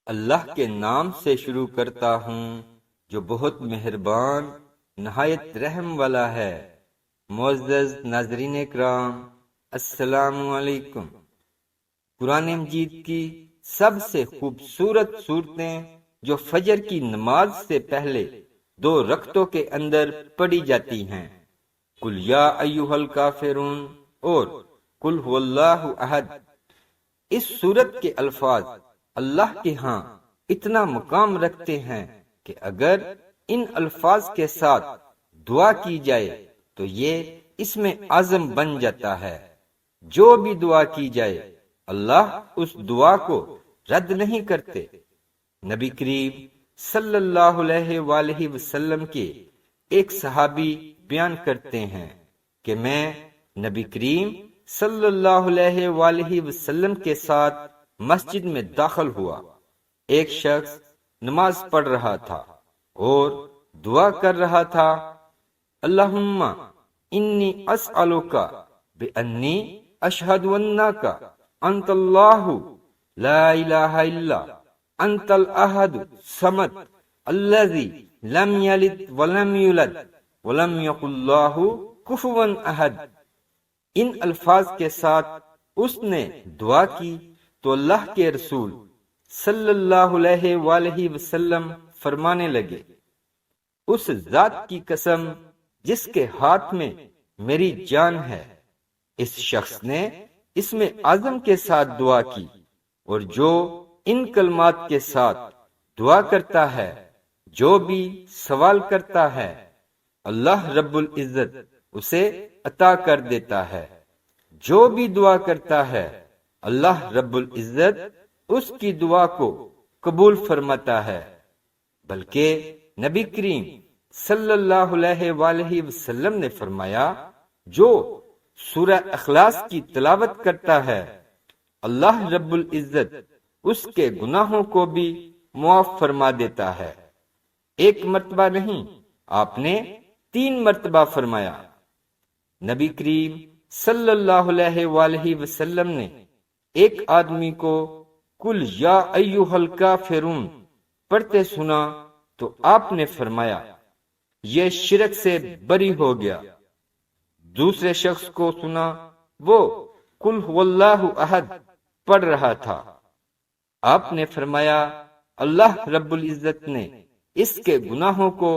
اللہ کے نام سے شروع کرتا ہوں جو بہت مہربان نہایت رحم والا ہے۔ معزز ناظرین اکرام، السلام علیکم۔ قرآن مجید کی سب سے خوبصورت صورتیں جو فجر کی نماز سے پہلے 2 رکعتوں کے اندر پڑھی جاتی ہیں، قل یا ایھا الکافرون اور قل ھو اللہ احد۔ اس صورت کے الفاظ اللہ کے ہاں اتنا مقام رکھتے ہیں کہ اگر ان الفاظ کے ساتھ دعا کی جائے تو یہ اسم اعظم بن جاتا ہے۔ جو بھی دعا کی جائے اللہ اس دعا کو رد نہیں کرتے۔ نبی کریم صلی اللہ علیہ وآلہ وسلم کے ایک صحابی بیان کرتے ہیں کہ میں نبی کریم صلی اللہ علیہ وآلہ وسلم کے ساتھ مسجد میں داخل ہوا۔ ایک شخص نماز پڑھ رہا تھا اور دعا کر رہا تھا، اللہم انی اسألک بانی اشہد انک انت اللہ لا الہ الا انت الاحد الصمد الذی لم یلد ولم یولد ولم یکن لہ کفوا احد۔ ان الفاظ کے ساتھ اس نے دعا کی تو اللہ کے رسول صلی اللہ علیہ وآلہ وسلم فرمانے لگے، اس ذات کی قسم جس کے ہاتھ میں میری جان ہے، اس شخص نے اسم اعظم کے ساتھ دعا کی، اور جو ان کلمات کے ساتھ دعا کرتا ہے، جو بھی سوال کرتا ہے، اللہ رب العزت اسے عطا کر دیتا ہے۔ جو بھی دعا کرتا ہے اللہ رب العزت اس کی دعا کو قبول فرماتا ہے۔ بلکہ نبی کریم صلی اللہ علیہ وآلہ وسلم نے فرمایا، جو سورہ اخلاص کی تلاوت کرتا ہے اللہ رب العزت اس کے گناہوں کو بھی معاف فرما دیتا ہے۔ ایک مرتبہ نہیں، آپ نے 3 مرتبہ فرمایا۔ نبی کریم صلی اللہ علیہ وآلہ وسلم نے ایک آدمی کو قل یا ایھا الکافرون پڑھتے سنا تو آپ نے فرمایا، یہ شرک سے بری ہو گیا۔ دوسرے شخص کو سنا، وہ قل ھو اللہ احد پڑھ رہا تھا۔ آپ نے فرمایا، اللہ رب العزت نے اس کے گناہوں کو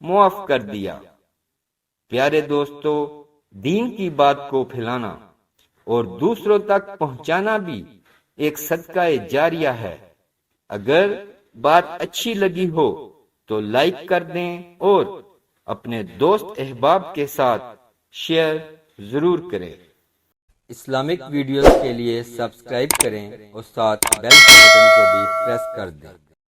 معاف کر دیا۔ پیارے دوستو، دین کی بات کو پھیلانا اور دوسروں تک پہنچانا بھی ایک صدقہ جاریہ ہے۔ اگر بات اچھی لگی ہو تو لائک کر دیں اور اپنے دوست احباب کے ساتھ شیئر ضرور کریں۔ اسلامک ویڈیوز کے لیے سبسکرائب کریں اور ساتھ بیل کے بٹن کو بھی پریس کر دیں۔